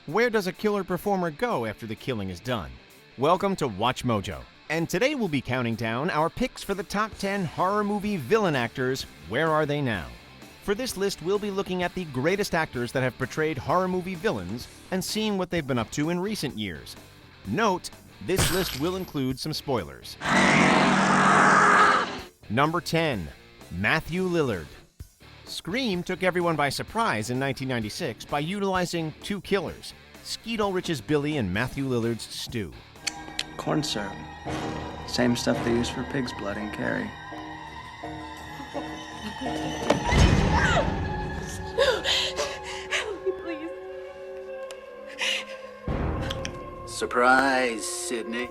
Where does a killer performer go after the killing is done? Welcome to Watch Mojo, and today we'll be counting down our picks for the top 10 horror movie villain actors. Where are they now? For this list, we'll be looking at the greatest actors that have portrayed horror movie villains and seeing what they've been up to in recent years. Note, this list will include some spoilers. Number 10, Matthew Lillard. Scream took everyone by surprise in 1996 by utilizing two killers, Skeet Ulrich's Billy and Matthew Lillard's Stu. Corn syrup. Same stuff they use for pig's blood in Carrie. Help me, please. Surprise, Sydney.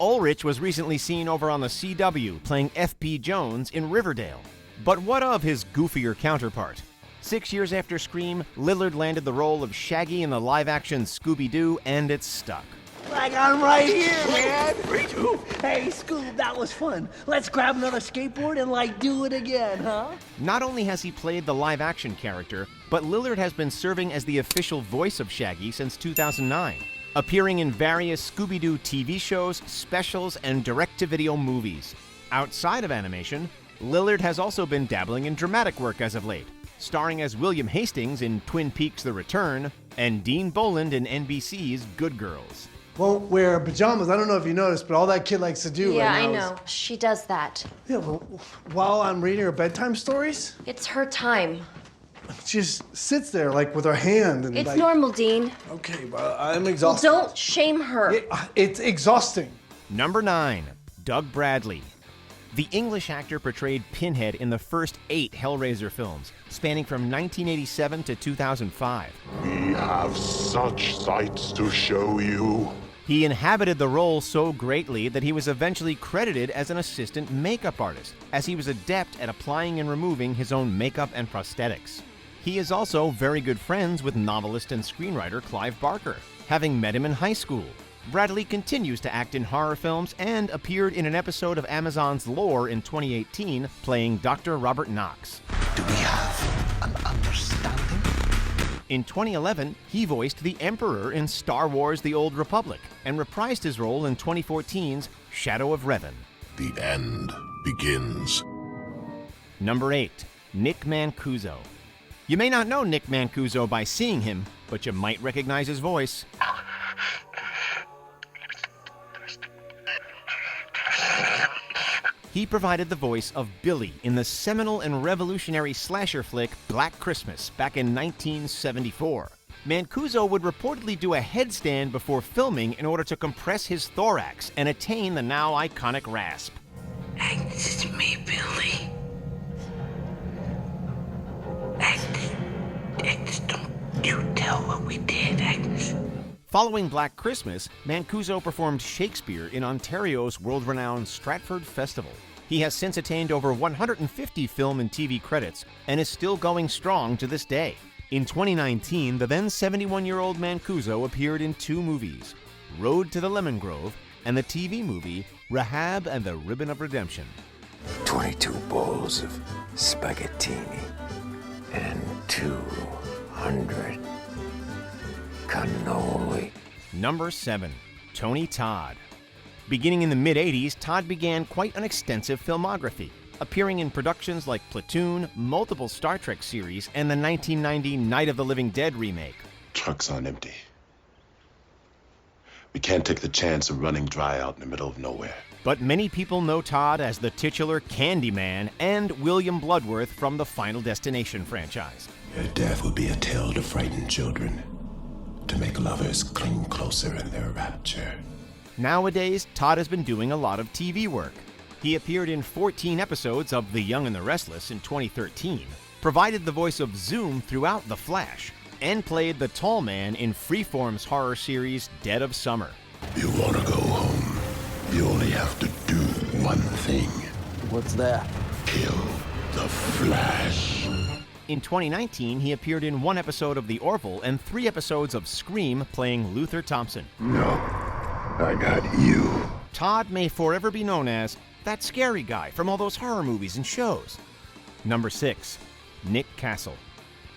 Ulrich was recently seen over on the CW playing F.P. Jones in Riverdale. But what of his goofier counterpart? 6 years after Scream, Lillard landed the role of Shaggy in the live-action Scooby-Doo, and it stuck. Like, I'm right here, man. Hey, Scoob, that was fun. Let's grab another skateboard and, do it again, huh? Not only has he played the live-action character, but Lillard has been serving as the official voice of Shaggy since 2009, appearing in various Scooby-Doo TV shows, specials, and direct-to-video movies. Outside of animation, Lillard has also been dabbling in dramatic work as of late, starring as William Hastings in Twin Peaks: The Return and Dean Boland in NBC's Good Girls. Won't wear pajamas. I don't know if you noticed, but all that kid likes to do Yeah, right now I know. She does that. Yeah, well, while I'm reading her bedtime stories, It's her time. she just sits there with her hand and It's normal, Dean. Okay, but I'm Well, exhausted. don't shame her. It's exhausting. Number 9, Doug Bradley. The English actor portrayed Pinhead in the first 8 Hellraiser films, spanning from 1987 to 2005. We have such sights to show you. He inhabited the role so greatly that he was eventually credited as an assistant makeup artist, as he was adept at applying and removing his own makeup and prosthetics. He is also very good friends with novelist and screenwriter Clive Barker, having met him in high school. Bradley continues to act in horror films and appeared in an episode of Amazon's Lore in 2018, playing Dr. Robert Knox. Do we have an understanding? In 2011, he voiced the Emperor in Star Wars: The Old Republic and reprised his role in 2014's Shadow of Revan. The end begins. Number 8, Nick Mancuso. You may not know Nick Mancuso by seeing him, but you might recognize his voice. He provided the voice of Billy in the seminal and revolutionary slasher flick Black Christmas back in 1974. Mancuso would reportedly do a headstand before filming in order to compress his thorax and attain the now iconic rasp. It's me, Billy. Don't you tell what we did, Agnes. Following Black Christmas, Mancuso performed Shakespeare in Ontario's world-renowned Stratford Festival. He has since attained over 150 film and TV credits and is still going strong to this day. In 2019, the then 71-year-old Mancuso appeared in 2 movies, Road to the Lemon Grove and the TV movie Rahab and the Ribbon of Redemption. 22 bowls of spaghettini and 200 cannoli. Number 7, Tony Todd. Beginning in the mid-'80s, Todd began quite an extensive filmography, appearing in productions like Platoon, multiple Star Trek series, and the 1990 Night of the Living Dead remake. Truck's on empty. We can't take the chance of running dry out in the middle of nowhere. But many people know Todd as the titular Candyman and William Bloodworth from the Final Destination franchise. Your death will be a tale to frighten children, to make lovers cling closer in their rapture. Nowadays, Todd has been doing a lot of TV work. He appeared in 14 episodes of The Young and the Restless in 2013, provided the voice of Zoom throughout The Flash, and played the Tall Man in Freeform's horror series Dead of Summer. You want to go home? You only have to do one thing. What's that? Kill the Flash. In 2019, he appeared in 1 episode of The Orville and 3 episodes of Scream, playing Luther Thompson. No, I got you. Todd may forever be known as that scary guy from all those horror movies and shows. Number 6, Nick Castle.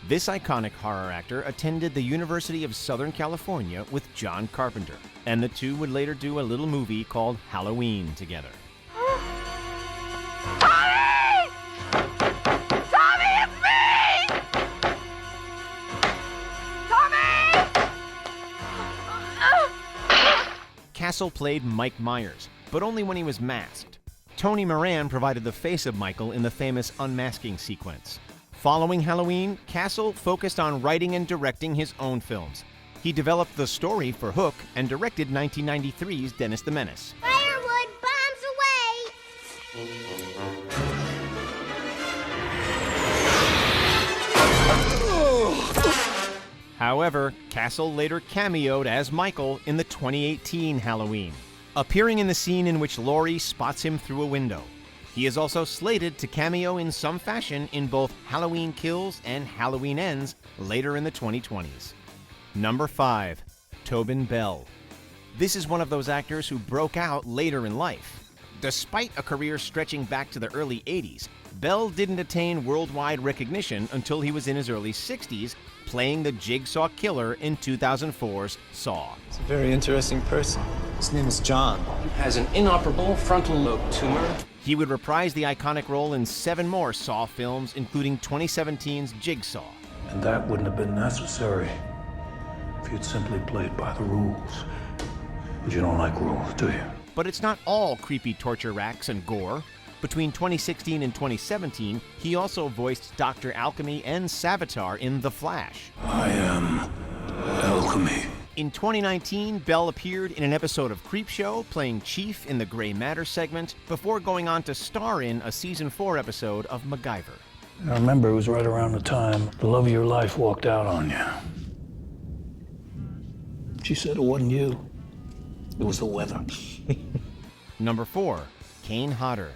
This iconic horror actor attended the University of Southern California with John Carpenter, and the two would later do a little movie called Halloween together. Tommy! Tommy, it's me! Tommy! Castle played Mike Myers, but only when he was masked. Tony Moran provided the face of Michael in the famous unmasking sequence. Following Halloween, Castle focused on writing and directing his own films. He developed the story for Hook and directed 1993's Dennis the Menace. Firewood, bombs away! However, Castle later cameoed as Michael in the 2018 Halloween, appearing in the scene in which Laurie spots him through a window. He is also slated to cameo in some fashion in both Halloween Kills and Halloween Ends later in the 2020s. Number 5. Tobin Bell. This is one of those actors who broke out later in life. Despite a career stretching back to the early 80s, Bell didn't attain worldwide recognition until he was in his early 60s, playing the Jigsaw Killer in 2004's Saw. He's a very interesting person. His name is John. He has an inoperable frontal lobe tumor. He would reprise the iconic role in 7 more Saw films, including 2017's Jigsaw. And that wouldn't have been necessary if you'd simply played by the rules. But you don't like rules, do you? But it's not all creepy torture racks and gore. Between 2016 and 2017, he also voiced Dr. Alchemy and Savitar in The Flash. I am Alchemy. In 2019, Bell appeared in an episode of Creepshow, playing Chief in the Gray Matter segment, before going on to star in a Season 4 episode of MacGyver. I remember it was right around the time the love of your life walked out on you. She said it wasn't you. It was the weather. Number 4. Kane Hodder.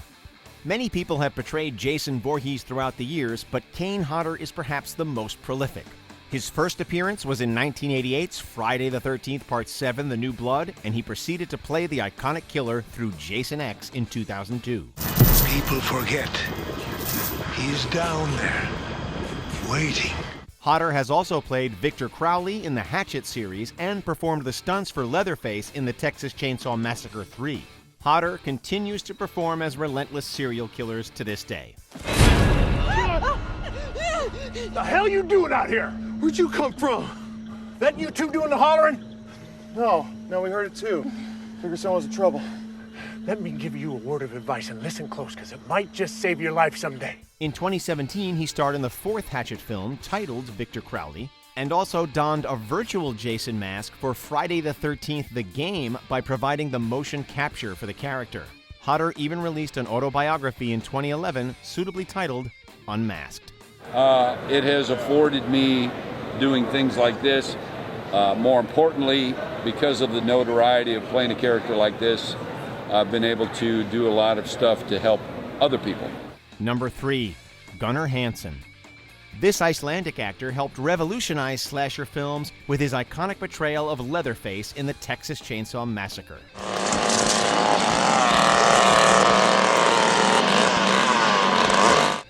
Many people have portrayed Jason Voorhees throughout the years, but Kane Hodder is perhaps the most prolific. His first appearance was in 1988's Friday the 13th Part 7, The New Blood, and he proceeded to play the iconic killer through Jason X in 2002. People forget. He's down there, waiting. Hodder has also played Victor Crowley in the Hatchet series and performed the stunts for Leatherface in the Texas Chainsaw Massacre 3. Hodder continues to perform as relentless serial killers to this day. The hell you doing out here? Where'd you come from? That you two doing the hollering? No, we heard it too. Figured someone was in trouble. Let me give you a word of advice and listen close, because it might just save your life someday. In 2017, he starred in the 4th Hatchet film titled Victor Crowley, and also donned a virtual Jason mask for Friday the 13th The Game by providing the motion capture for the character. Hodder even released an autobiography in 2011 suitably titled Unmasked. It has afforded me doing things like this. More importantly, because of the notoriety of playing a character like this, I've been able to do a lot of stuff to help other people. Number 3. Gunnar Hansen. This Icelandic actor helped revolutionize slasher films with his iconic portrayal of Leatherface in the Texas Chainsaw Massacre.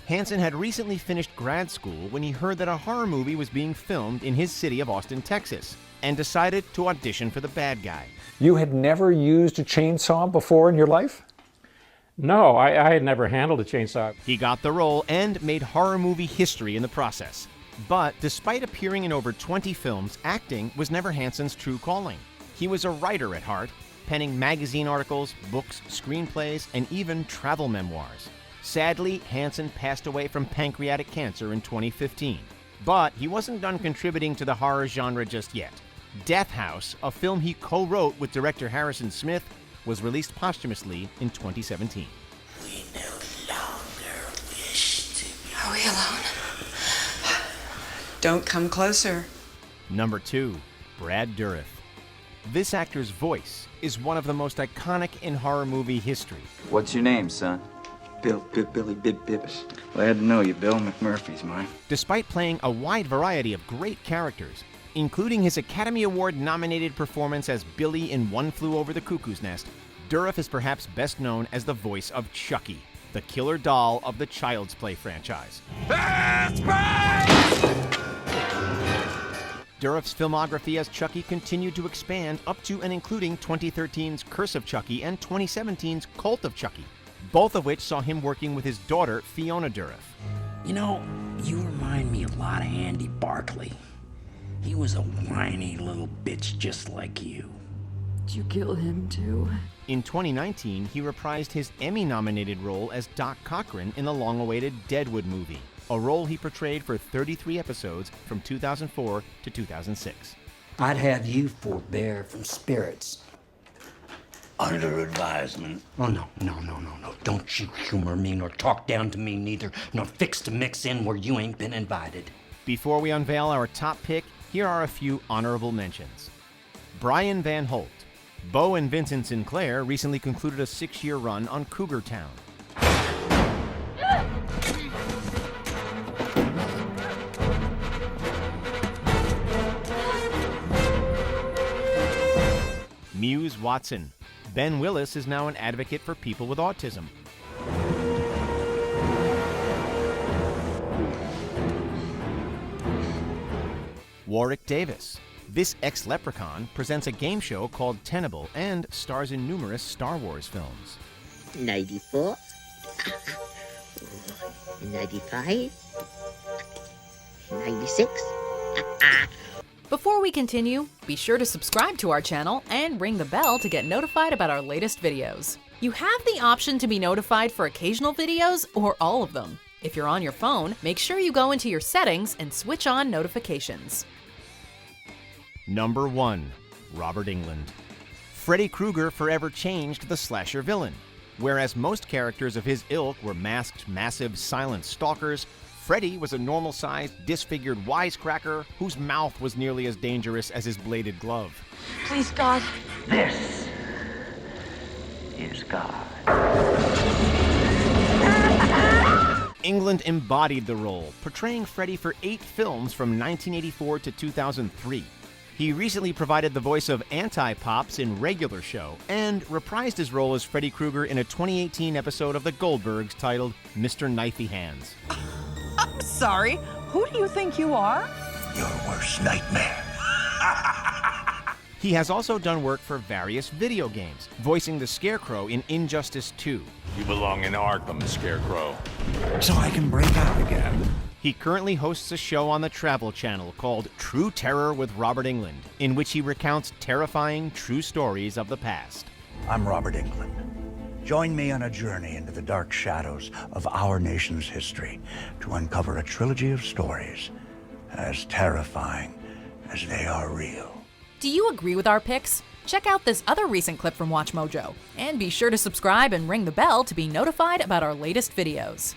Hansen had recently finished grad school when he heard that a horror movie was being filmed in his city of Austin, Texas, and decided to audition for the bad guy. You had never used a chainsaw before in your life? No, I had never handled a chainsaw. He got the role and made horror movie history in the process. But despite appearing in over 20 films, acting was never Hansen's true calling. He was a writer at heart, penning magazine articles, books, screenplays, and even travel memoirs. Sadly, Hansen passed away from pancreatic cancer in 2015. But he wasn't done contributing to the horror genre just yet. Death House, a film he co-wrote with director Harrison Smith, was released posthumously in 2017. We no longer wish to be. Are we alone? Don't come closer. Number 2. Brad Dourif. This actor's voice is one of the most iconic in horror movie history. What's your name, son? Billy Bibbis. Well, I had to know you. Bill McMurphy's mine. Despite playing a wide variety of great characters, including his Academy Award-nominated performance as Billy in One Flew Over the Cuckoo's Nest, Dourif is perhaps best known as the voice of Chucky, the killer doll of the Child's Play franchise. That's right! Dourif's filmography as Chucky continued to expand up to and including 2013's Curse of Chucky and 2017's Cult of Chucky, both of which saw him working with his daughter, Fiona Dourif. You know, you remind me a lot of Andy Barkley. He was a whiny little bitch just like you. Did you kill him too? In 2019, he reprised his Emmy-nominated role as Doc Cochran in the long-awaited Deadwood movie, a role he portrayed for 33 episodes from 2004 to 2006. I'd have you forbear from spirits. Under advisement. Oh, no. Don't you humor me nor talk down to me neither, nor fix to mix in where you ain't been invited. Before we unveil our top pick, here are a few honorable mentions. Brian Van Holt. Bo and Vincent Sinclair recently concluded a 6-year run on Cougar Town. Muse Watson. Ben Willis is now an advocate for people with autism. Warwick Davis. This ex-leprechaun presents a game show called Tenable and stars in numerous Star Wars films. 94, 95, 96. Before we continue, be sure to subscribe to our channel and ring the bell to get notified about our latest videos. You have the option to be notified for occasional videos or all of them. If you're on your phone, make sure you go into your settings and switch on notifications. Number 1. Robert Englund. Freddy Krueger forever changed the slasher villain. Whereas most characters of his ilk were masked, massive, silent stalkers, Freddy was a normal-sized, disfigured wisecracker whose mouth was nearly as dangerous as his bladed glove. Please, God. This is God. Englund embodied the role, portraying Freddy for 8 films from 1984 to 2003. He recently provided the voice of Anti-Pops in Regular Show and reprised his role as Freddy Krueger in a 2018 episode of The Goldbergs titled Mr. Knifey Hands. I'm sorry, who do you think you are? Your worst nightmare. He has also done work for various video games, voicing the Scarecrow in Injustice 2. You belong in Arkham, Scarecrow. So I can break out again. He currently hosts a show on the Travel Channel called True Terror with Robert Englund, in which he recounts terrifying true stories of the past. I'm Robert Englund. Join me on a journey into the dark shadows of our nation's history to uncover a trilogy of stories as terrifying as they are real. Do you agree with our picks? Check out this other recent clip from WatchMojo, and be sure to subscribe and ring the bell to be notified about our latest videos.